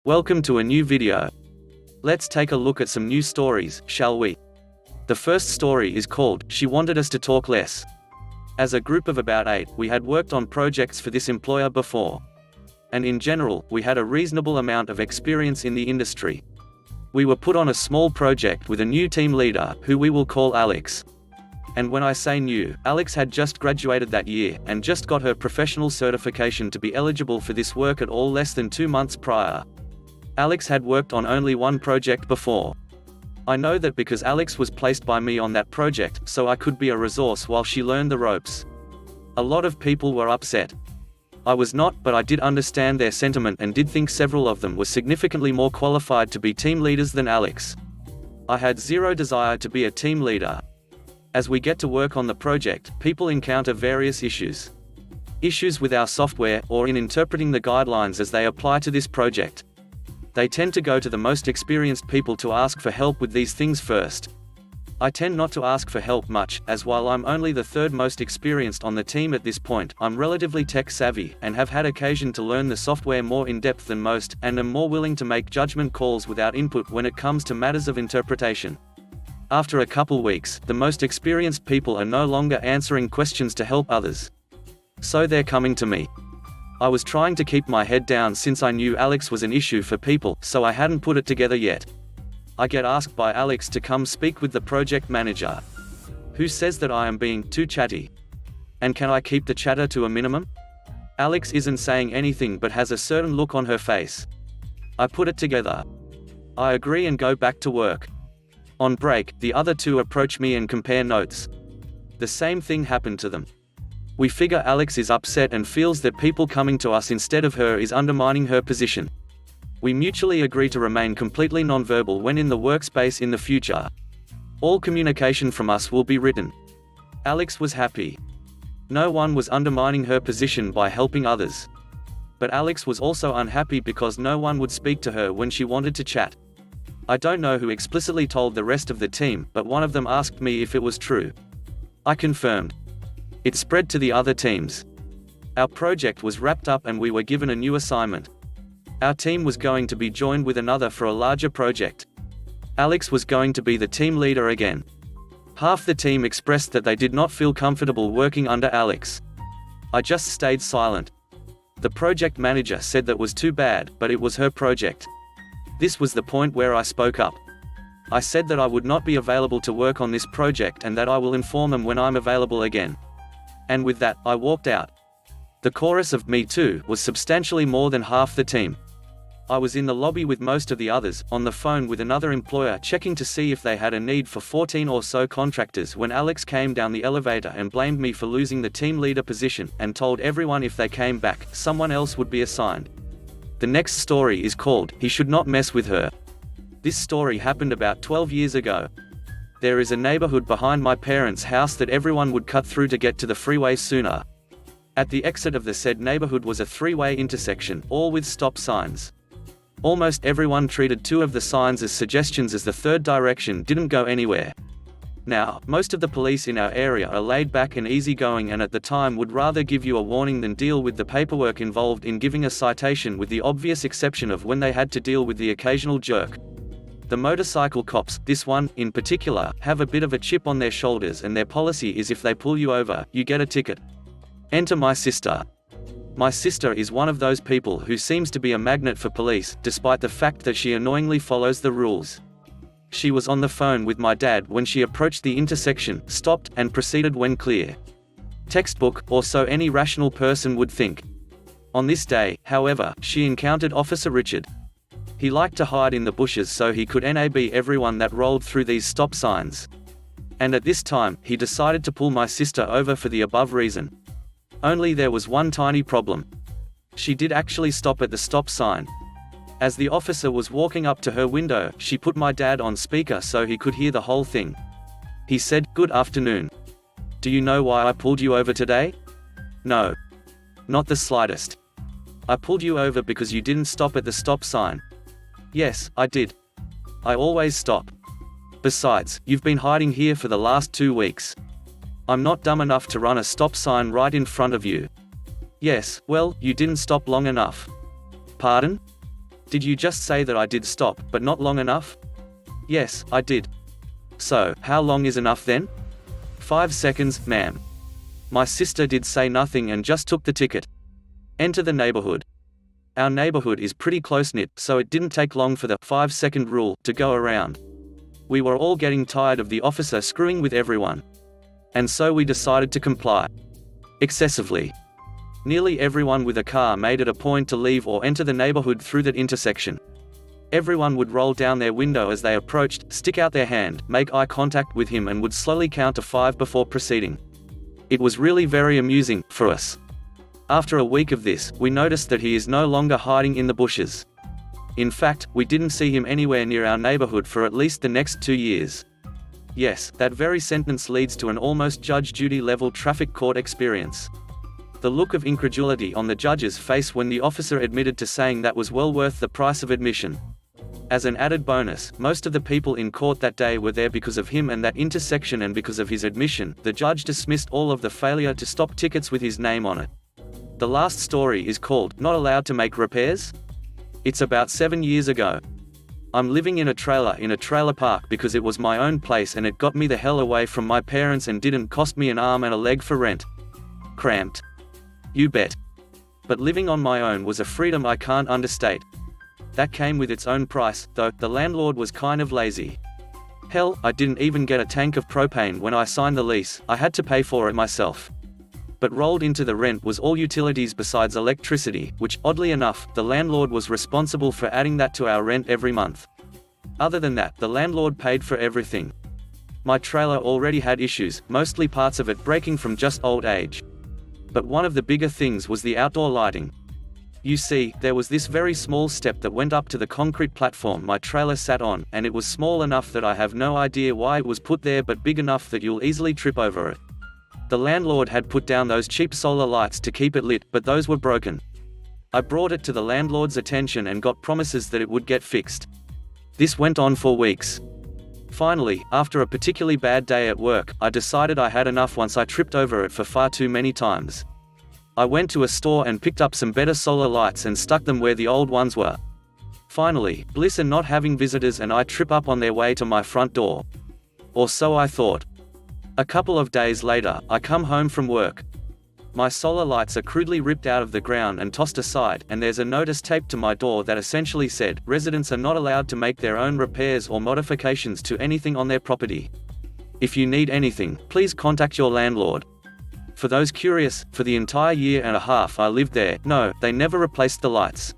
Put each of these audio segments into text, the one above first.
Welcome to a new video. Let's take a look at some new stories, shall we? The first story is called, She Wanted Us to Talk Less. As a group of about 8, we had worked on projects for this employer before. And in general, we had a reasonable amount of experience in the industry. We were put on a small project with a new team leader, who we will call Alex. And when I say new, Alex had just graduated that year, and just got her professional certification to be eligible for this work at all less than 2 months prior. Alex had worked on only one project before. I know that because Alex was placed by me on that project, so I could be a resource while she learned the ropes. A lot of people were upset. I was not, but I did understand their sentiment and did think several of them were significantly more qualified to be team leaders than Alex. I had zero desire to be a team leader. As we get to work on the project, people encounter various issues. Issues with our software, or in interpreting the guidelines as they apply to this project. They tend to go to the most experienced people to ask for help with these things first. I tend not to ask for help much, as while I'm only the third most experienced on the team at this point, I'm relatively tech savvy, and have had occasion to learn the software more in depth than most, and am more willing to make judgment calls without input when it comes to matters of interpretation. After a couple weeks, the most experienced people are no longer answering questions to help others. So they're coming to me. I was trying to keep my head down since I knew Alex was an issue for people, so I hadn't put it together yet. I get asked by Alex to come speak with the project manager, who says that I am being too chatty. And can I keep the chatter to a minimum? Alex isn't saying anything but has a certain look on her face. I put it together. I agree and go back to work. On break, the other two approach me and compare notes. The same thing happened to them. We figure Alex is upset and feels that people coming to us instead of her is undermining her position. We mutually agree to remain completely nonverbal when in the workspace in the future. All communication from us will be written. Alex was happy. No one was undermining her position by helping others. But Alex was also unhappy because no one would speak to her when she wanted to chat. I don't know who explicitly told the rest of the team, but one of them asked me if it was true. I confirmed. It spread to the other teams. Our project was wrapped up and we were given a new assignment. Our team was going to be joined with another for a larger project. Alex was going to be the team leader again. Half the team expressed that they did not feel comfortable working under Alex. I just stayed silent. The project manager said that was too bad, but it was her project. This was the point where I spoke up. I said that I would not be available to work on this project and that I will inform them when I'm available again. And with that, I walked out. The chorus of "me too" was substantially more than half the team. I was in the lobby with most of the others, on the phone with another employer checking to see if they had a need for 14 or so contractors when Alex came down the elevator and blamed me for losing the team leader position, and told everyone if they came back, someone else would be assigned. The next story is called, He Should Not Mess With Her. This story happened about 12 years ago. There is a neighborhood behind my parents' house that everyone would cut through to get to the freeway sooner. At the exit of the said neighborhood was a three-way intersection, all with stop signs. Almost everyone treated 2 of the signs as suggestions as the third direction didn't go anywhere. Now, most of the police in our area are laid back and easygoing and at the time would rather give you a warning than deal with the paperwork involved in giving a citation, with the obvious exception of when they had to deal with the occasional jerk. The motorcycle cops, this one, in particular, have a bit of a chip on their shoulders and their policy is if they pull you over, you get a ticket. Enter my sister. My sister is one of those people who seems to be a magnet for police, despite the fact that she annoyingly follows the rules. She was on the phone with my dad when she approached the intersection, stopped, and proceeded when clear. Textbook, or so any rational person would think. On this day, however, she encountered Officer Richard. He liked to hide in the bushes so he could nab everyone that rolled through these stop signs. And at this time, he decided to pull my sister over for the above reason. Only there was one tiny problem. She did actually stop at the stop sign. As the officer was walking up to her window, she put my dad on speaker so he could hear the whole thing. He said, "Good afternoon. Do you know why I pulled you over today?" "No. Not the slightest." "I pulled you over because you didn't stop at the stop sign." "Yes, I did. I always stop. Besides, you've been hiding here for the last 2 weeks. I'm not dumb enough to run a stop sign right in front of you." "Yes, well, you didn't stop long enough." "Pardon?" Did you just say that I did stop, but not long enough? Yes, I did. So, how long is enough then? 5 seconds, ma'am. My sister did say nothing and just took the ticket. Enter the neighborhood. Our neighborhood is pretty close-knit, so it didn't take long for the 5-second rule to go around. We were all getting tired of the officer screwing with everyone. And so we decided to comply. Excessively. Nearly everyone with a car made it a point to leave or enter the neighborhood through that intersection. Everyone would roll down their window as they approached, stick out their hand, make eye contact with him and would slowly count to 5 before proceeding. It was really very amusing, for us. After a week of this, we noticed that he is no longer hiding in the bushes. In fact, we didn't see him anywhere near our neighborhood for at least the next 2 years. Yes, that very sentence leads to an almost Judge Judy level traffic court experience. The look of incredulity on the judge's face when the officer admitted to saying that was well worth the price of admission. As an added bonus, most of the people in court that day were there because of him and that intersection, and because of his admission, the judge dismissed all of the failure to stop tickets with his name on it. The last story is called, Not Allowed to Make Repairs? It's about 7 years ago. I'm living in a trailer park because it was my own place and it got me the hell away from my parents and didn't cost me an arm and a leg for rent. Cramped. You bet. But living on my own was a freedom I can't understate. That came with its own price, though. The landlord was kind of lazy. Hell, I didn't even get a tank of propane when I signed the lease, I had to pay for it myself. But rolled into the rent was all utilities besides electricity, which, oddly enough, the landlord was responsible for adding that to our rent every month. Other than that, the landlord paid for everything. My trailer already had issues, mostly parts of it breaking from just old age. But one of the bigger things was the outdoor lighting. You see, there was this very small step that went up to the concrete platform my trailer sat on, and it was small enough that I have no idea why it was put there, but big enough that you'll easily trip over it. The landlord had put down those cheap solar lights to keep it lit, but those were broken. I brought it to the landlord's attention and got promises that it would get fixed. This went on for weeks. Finally, after a particularly bad day at work, I decided I had enough once I tripped over it for far too many times. I went to a store and picked up some better solar lights and stuck them where the old ones were. Finally, bliss in not having visitors and I trip up on their way to my front door. Or so I thought. A couple of days later, I come home from work. My solar lights are crudely ripped out of the ground and tossed aside, and there's a notice taped to my door that essentially said, residents are not allowed to make their own repairs or modifications to anything on their property. If you need anything, please contact your landlord. For those curious, for the entire year and a half I lived there, no, they never replaced the lights.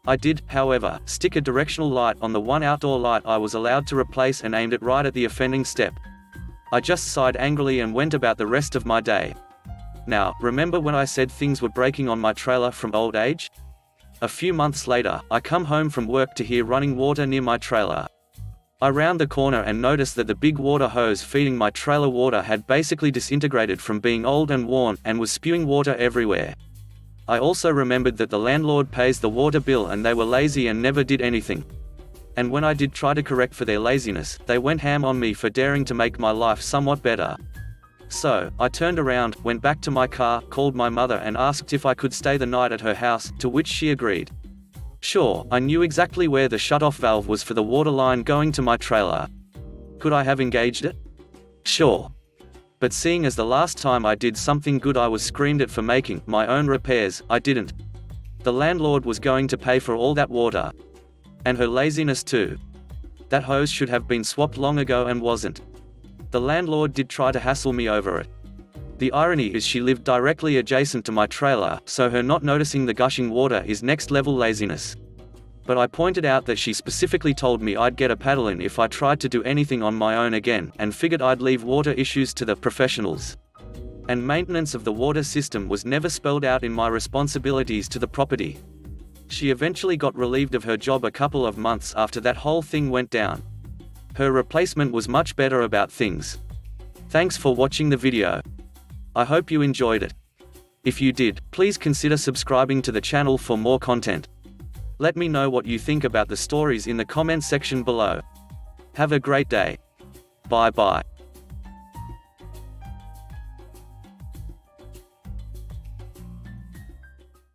I did, however, stick a directional light on the one outdoor light I was allowed to replace and aimed it right at the offending step. I just sighed angrily and went about the rest of my day. Now, remember when I said things were breaking on my trailer from old age? A few months later, I come home from work to hear running water near my trailer. I round the corner and noticed that the big water hose feeding my trailer water had basically disintegrated from being old and worn, and was spewing water everywhere. I also remembered that the landlord pays the water bill and they were lazy and never did anything. And when I did try to correct for their laziness, they went ham on me for daring to make my life somewhat better. So, I turned around, went back to my car, called my mother and asked if I could stay the night at her house, to which she agreed. Sure, I knew exactly where the shut-off valve was for the water line going to my trailer. Could I have engaged it? Sure. But seeing as the last time I did something good I was screamed at for making my own repairs, I didn't. The landlord was going to pay for all that water. And her laziness too. That hose should have been swapped long ago and wasn't. The landlord did try to hassle me over it. The irony is she lived directly adjacent to my trailer, so her not noticing the gushing water is next level laziness. But I pointed out that she specifically told me I'd get a paddle in if I tried to do anything on my own again, and figured I'd leave water issues to the professionals. And maintenance of the water system was never spelled out in my responsibilities to the property. She eventually got relieved of her job a couple of months after that whole thing went down. Her replacement was much better about things. Thanks for watching the video. I hope you enjoyed it. If you did, please consider subscribing to the channel for more content. Let me know what you think about the stories in the comments section below. Have a great day. Bye bye.